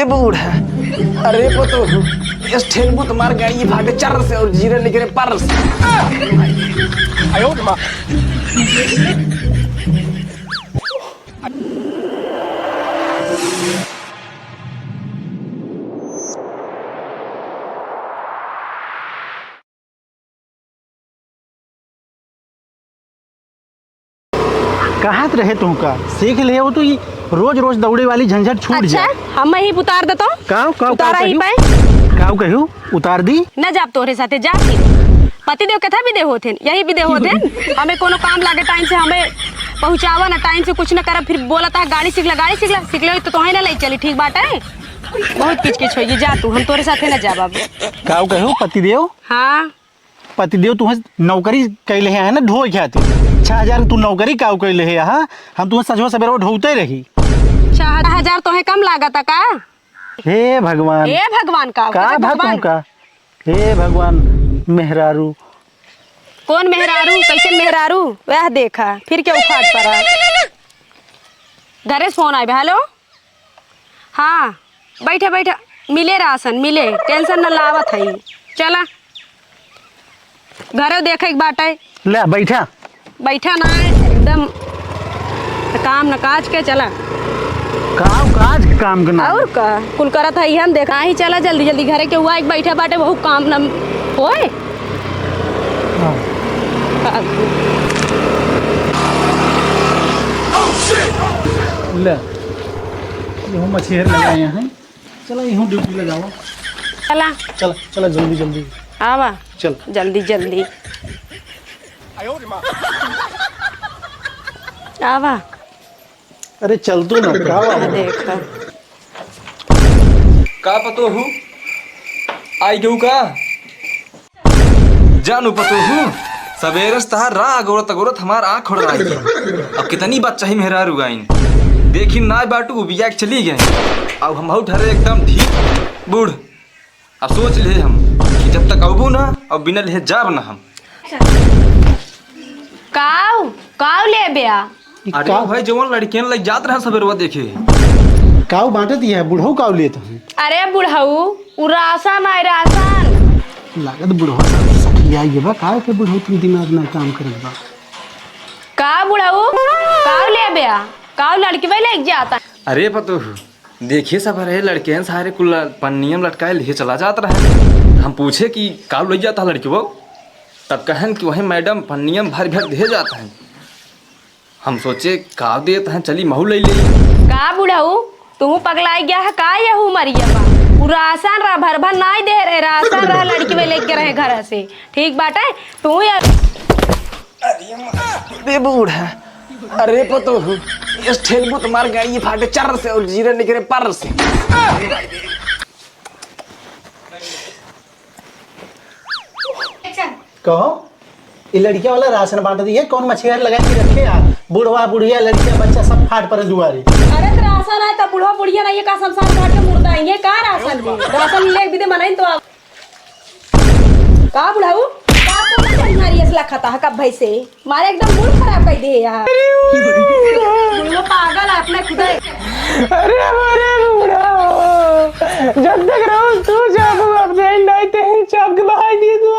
बूढ़ है। अरे पतो इस ठेलबू तुम्हार गाड़ी भागे चर से और जीरे निकले पर से। आयो मां। कहाँ रहे तुमका सीख ले हो तो ये रोज रोज दौड़े वाली झंझट छूट अच्छा, जाए। हम ही उतार देतो उतारा ही पाए काऊ कहू उतार दी न जाब तोरे साथे जा फिर पति देव कथा भी दे होथे यही भी दे होथे हमें कोनो काम लागे टाइम से हमें पहुंचावा ना टाइम से कुछ न कर फिर बोला था गाड़ी सीख ले तो तोहे ना ले चली ठीक बात है बहुत किचकिच होई जा तू हम तोरे साथे न जाब अब काऊ कहू पतिदेव हाँ पतिदेव तुम्हें नौकरी कैले है ना ढो खाते 6000 तू नौकरी काऊ कैले है यहाँ हम तुम्हें सजवा सवेरे ढोते रही 4000 तोहे कम लागता का हे भगवान का भगवान का हे भगवान मेहरारू कौन मेहरारू कैसे मेहरारू वह देखा फिर क्या उखाड़ पड़ा घरे से फोन आए हेलो हाँ बैठा बैठा मिले राशन मिले टेंशन न लावत है चला घरे देखे एक बात है ले बैठा ना एकदम काम न काज के चला काज काम करना और का कुल करत है हम देखा ही चला जल्दी जल्दी घरे के हुआ एक बैठा बाटे बहुत काम न होए ले ये मछेर लगाए हैं चला यूं ड्यूटी लगाओ चला जल्दी आवा चल जल्दी आवा अरे चल तू ना देखा का पतो हूँ आई गऊ का जानू पतो हूँ सवेरे से तहार रा अगोरत हमार आँख खोड़ रही है। अब कितनी बात चाहिए मेहरा रुगाइन देखी ना बाटू उबिया के चली गए अब हम ठहरे एकदम ठीक बूढ़ अब सोच ले हम कि जब तक अबू ना अब बिना ले जाब ना हम काव ले बेया अरे भाई जवान लड़कियां लग जात रहा सवेरवा देखे काऊ बांटे दिया है बुढ़ऊ काऊ लेता है अरे बुढ़ऊ उ राशन है राशन लागत बुढ़ऊ सखिया ये बा काहे के बुढ़ऊ तुम दिमाग में काम करत बा का बुढ़ऊ काव ले बेया काव लड़की भाई लेके जाता अरे पतो देखिए सब रहे लड़के सारे कुल पन्नियम लटकाए ले चला जाता रहा हम पूछे कि काव ले जाता लड़की वो तब कहन कि वही मैडम पन्नियम भर भर दे जाता है हम सोचे काव देता है चली महू ले का बुढ़ऊ तू पगलाई गया है का यहू मरिया बा राशन रहा भर भर नहीं दे रहे राशन रहा लड़की में लेके रहे घर से ठीक बात है तू यार अरे बूढ़ है अरे पतो इस ठेलबू तुम्हार गाड़ी भागे चर से और जीरे निकले पर से कहो ये लड़किया वाला राशन बांट दी है कौन मछेर लगा के रखे यार बुढ़वा बुढ़िया लड़किया बच्चा सब फाट पर दुआरे अरे राशन है तब बुढ़वा बुढ़िया नहीं है का शमशान घाट के मुर्दा है ये का राशन ले भी दे मनाई तो का बुढ़ाऊ का तो मारी असला खाता है कब भाई से मारे एकदम मूड खराब कर दे यार बुढ़वा पागल है अपने खुदा अरे हमारे बूढ़ा जब तक रोज तू जब अपने नहीं ते चप के बहाई दी तू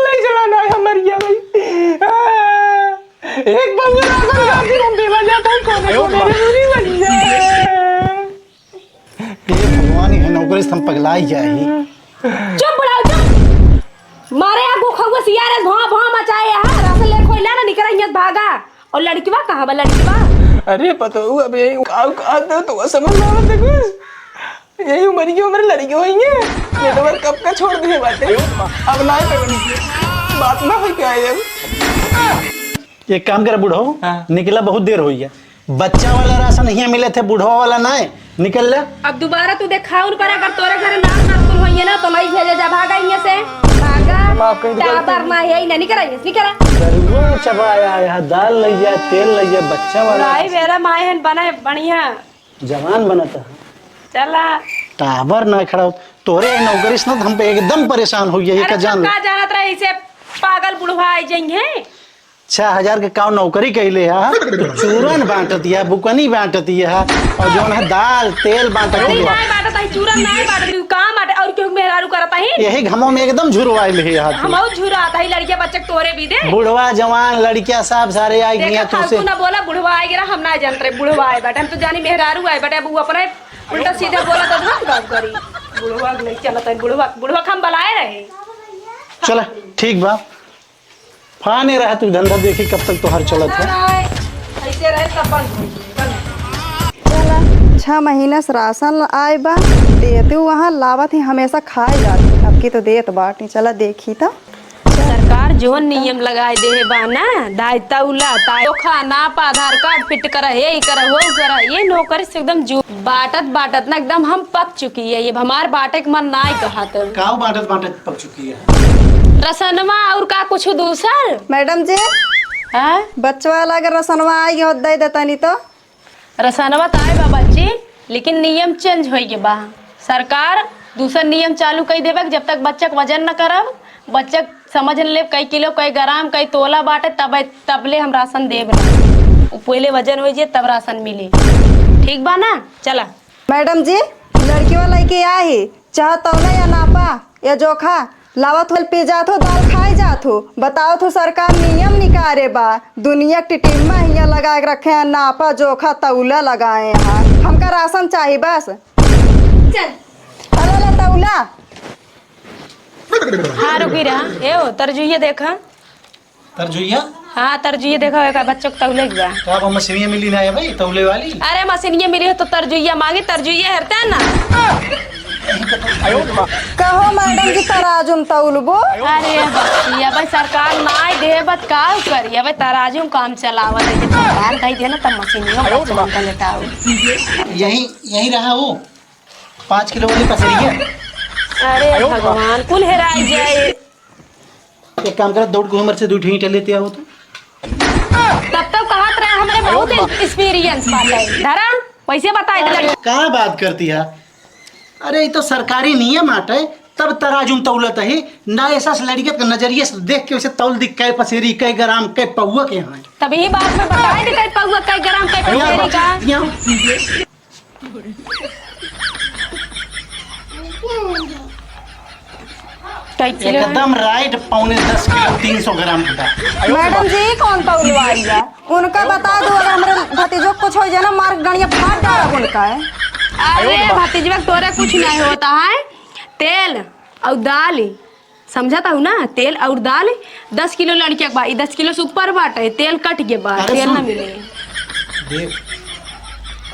ले चला ना हमारी भाई एक बार राशन गाड़ी हम बेवा जाता है कौन मेरे पूरी बन जाए ये भगवान है नौकरी से हम पगलाई जाए चुप बुढ़ाऊ चुप मारे आगू खगो सियारे भौं भौं मचाए यार राशन ले खोइला ना निकल यत भागा और लड़कीवा कहां बा लड़कीवा अरे पता हूँ अब यही दो तो समझ में आवत कुछ यही उम्र की उम्र लड़की होंगे ये तो कब का छोड़ दिए बातें अब ना बात ना हो क्या है एक काम कर बुढ़ऊ हाँ। निकला बहुत देर हुई है बच्चा वाला राशन नहीं मिले थे बुढ़वा वाला ना निकल ले अब दोबारा तू देखा उन पर अगर तोरे घर नाम ना तुम होइए ना तो नहीं भेजे जा भागा इने से माफ कर दो। भागा टाबर ना है नहीं करा नहीं करा दरुआ चबाया यहाँ दाल लग जाए तेल लग जाए बच्चा वाला भाई मेरा माए हन बना बढ़िया जवान बनता है चला टावर ना खड़ा हो तोरे नौकरी से ना हम पे एकदम परेशान हो गया अरे का जान का जानत रहे इसे पागल बुढ़वा आई जाएंगे 6,000 के काम नौकरी कैले है तो चूरन बांटती है, बुकनी बांटती है, और जो है दाल तेल बांटती नहीं है। नहीं बाटत है चूरन नहीं बाटत है काम बाटे और क्यों मेहरारू करता है यही घमों में एकदम झुरवाइल है हाथ हम और झुरा आता है लड़कियां बच्चे तोरे भी दे बुढ़वा जवान लड़कियां सब सारे आई देखा गया फालतू तुमसे। ना बोला बुढ़वा आए गिरा हम ना जानते रहे बुढ़वा आए बेटा हम तो जानी मेहरारू आए बेटा वो अपने उल्टा सीधा बोला तो हम बात करी बुढ़वा नहीं चलता है बुढ़वा हम बुलाए रहे चला ठीक बा, फाने रहा तू धंधा देखी कब तक तो हर चलत है। ऐसे रहे तब बंद हो गई। चला 6 महीना से राशन आए बा देते वहाँ लावत ही हमेशा खाए जाते अब की तो देत बाटी। चला देखी था सरकार जो नियम लगाए दे बा ना दायता उला तायो खाना आधार कार्ड फिट करा ये करा वो करा ये नौकरी से एकदम जो बाटत ना एकदम हम पक चुकी है ये हमार बाटे के मन ना कहा तो काऊ बांटत पक चुकी है। रसनमा और का कुछ दूसर मैडम जी हाँ बच्चा अगर रसनवा आई हो दे देता नहीं तो रसनवा तो आए बा बच्ची लेकिन नियम चेंज हो गए बा सरकार दूसरा नियम चालू कर देवे जब तक बच्चा के वजन न करब बच्चा समझ ले कई किलो कई ग्राम कई तोला बाटे तबले हम राशन देब पहले वजन हो जाए तब राशन मिले ठीक बा ना। चला मैडम जी लड़की वाला के आई चाह तौला या नापा या जोखा लावत हो पी जात हो दाल खाए जात हो बताओ तो सरकार नियम निकारे बा दुनिया टिटिम्मा हिया लगा के रखे हैं नापा जोखा तौला लगाए हैं हमका राशन चाहिए बस। चल अला तौला हाँ रुकी रहा ए ओ तरजुइया देखा तरजुइया हाँ तरजुइया देखा होगा बच्चों को तौले बा तो अब मशीनिया मिली ना है भाई तौले वाली। अरे मशीन ये मिली हो तो तरजुइया मांगी तरजुइया हरते हैं ना कहो मैडम जी तराजुम तौलबो अरे बच्चिया भाई सरकार ना दे बत का करी भाई तराजू में काम चलावत है जब सरकार दे दे ना तब मशीनियों बच्चों का लेटाओ यही रहा वो 5 किलो वाली पसरिया। अरे भगवान कुल हेराई जाए एक काम कर दौड़ को उम्र से 2 ईंटें लेते आओ तो तब तक कहत रहे हमरे बहुत एक्सपीरियंस बाटे धरा पैसे बताए दे क्या बात करती है। अरे ये तो सरकारी नियम आटे तब तराजू तौलत है ना ऐसा लड़कियत के नजरिए से देख के उसे तौल दी कै पसेरी कै ग्राम कै पौआ के यहाँ तभी बात में बताए दे कई पौवा कई ग्राम कई पसेरी का कई किलो एकदम राइट 10 किलो 300 ग्राम का। मैडम जी कौन तौलवाई है उनका बता दो अगर हमारे भतीजों को कुछ हो जाए ना मार गणिया फाट डाला उनका है। अरे भतीजवा तोरे कुछ नहीं होता है तेल और दाल समझाता हूँ ना तेल और दाल 10 किलो लड़किया के बा 10 किलो से ऊपर बाटे तेल कट के बा अरे तेल सुन। ना मिले देव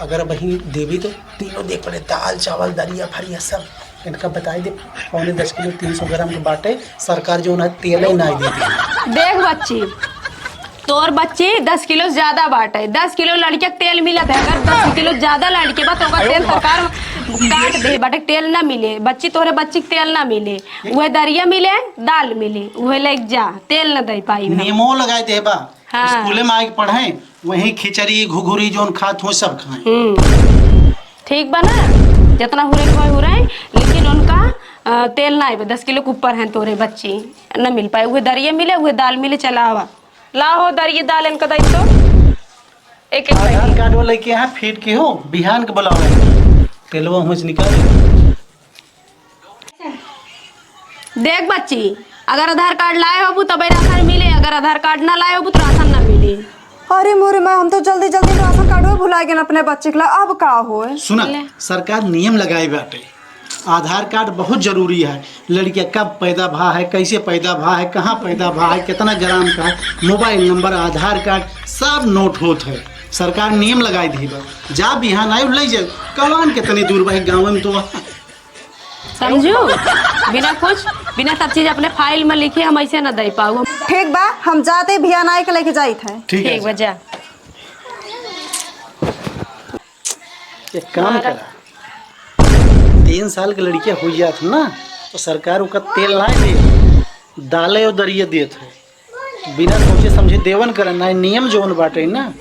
अगर वही देवी तो तीनों देख पड़े दाल चावल दरिया फरिया सब इनका बताई दे 10 किलो 300 ग्राम के बाटे सरकार जो ना तेल ही नहीं देती। देख बच्ची तोर बच्ची 10 किलो ज्यादा बाटे 10 किलो लड़किया के तेल मिलत है अगर 10 किलो ज्यादा लड़के बा तो तेल सरकार काट दे बाटे तेल ना मिले बच्ची तोरे बच्ची के तेल ना मिले वह दरिया मिले दाल मिले वह लेके जा तेल ना दे पाई नियमो लगाए दे बा हाँ। स्कूले में आके पढ़े वही खिचड़ी घुघुरी जोन खात हो सब खाएं। ठीक बा ना जितना हो रहा है लेकिन उनका तेल ना आए 10 किलो के ऊपर है तोरे बच्ची न मिल पाए वह दरिया मिले वह दाल मिले चला आवा ला हो दरिया दाल इनका दाई तो एक आधार कार्ड वाले के यहाँ फीट के हो बिहान के बुलावे तेलवा हुँ से निकाल देख बच्ची अगर आधार कार्ड लाए हो तब राशन मिले अगर आधार कार्ड ना लाए हो तो राशन ना मिले। अरे मोरे मैं हम तो जल्दी जल्दी राशन कार्ड भुला गए अपने बच्चे के लिए अब का हो सुना सरकार नियम लगाए बाटे आधार कार्ड बहुत जरूरी है लड़कियां कब पैदा भा है कैसे पैदा भा है कहाँ पैदा भा है कितना ग्राम का है मोबाइल नंबर आधार कार्ड सब नोट होत है सरकार नियम लगाई दी बा जा बिहान आयो ले जाओ कवान कितनी दूर भाई गाँव में तो समझू बिना कुछ बिना सब चीज अपने फाइल में लिखे हम ऐसे न दे पाऊ ठीक बा हम जाते बिहान आए के लेके जाई थे। ठीक है ठीक बजा एक काम करा 3 साल की लड़कियां हो जात ना तो सरकार उसका तेल ना दे दाले और दरिया देत है बिना सोचे समझे देवन करना है नियम जोन बाटे ना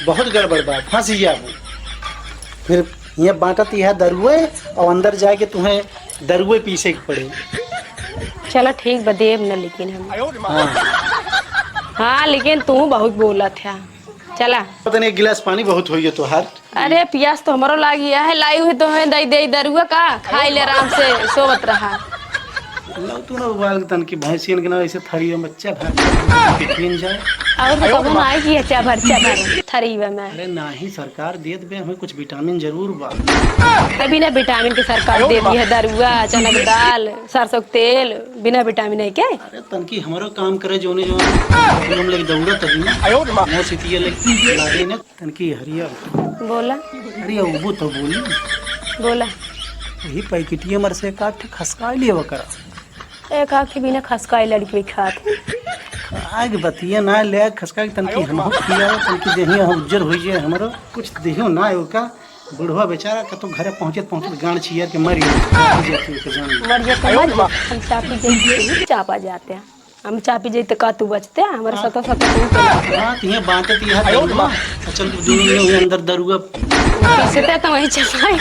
बहुत गड़बड़ बात फंस जाबू फिर ये बांटत यह दरुए और अंदर जाके तुम्हें दरुए पीछे के पड़े। चलो ठीक बदेव न लेकिन हम हाँ हाँ लेकिन तू बहुत बोलत है। चला पता नहीं एक गिलास पानी बहुत हो गया तो हार। अरे प्यास तो हमारो लागी है, लाई हुई तो है दई दई दरुआ का खाई ले आराम से सोवत रहा। लो तू ना उबाल के तन की भैंसियन के ना ऐसे थरियो में अच्छा भात पीन जाए। और तो कबो ना की अच्छा भर थरी में। अरे नाही सरकार देत बे हमें कुछ विटामिन जरूर बा। अभी ना विटामिन की सरकार दे दी है, दरुआ चना की दाल सरसों के तेल बिना विटामिन है क्या? अरे तन की हमारो काम करे जोने जो हम लगे दौड़त है ना मो सिटिया लगे लागे ने तन की हरिया बोला अरे वो तो बोली बोला वही पैकेटिया मर से काट खसका लिए वो करा एक आँख बिना खसकाई लड़की भी खात आग बतिया ना ले खसका के तनकी हम किया तनकी देहिया हम उज्जर होई जे हमरो कुछ देहियो ना हो का बुढ़वा बेचारा का तो घरे पहुंचत गांड छियर के मर जाती के जान मर जाते हम चापी जाते चापा जाते हैं। हम चापी जाते का तू बचते हमारे सतो हां तिहे बांटे तिहा दरुआ चल दुनिया में अंदर दरुआ से तो वही चपाई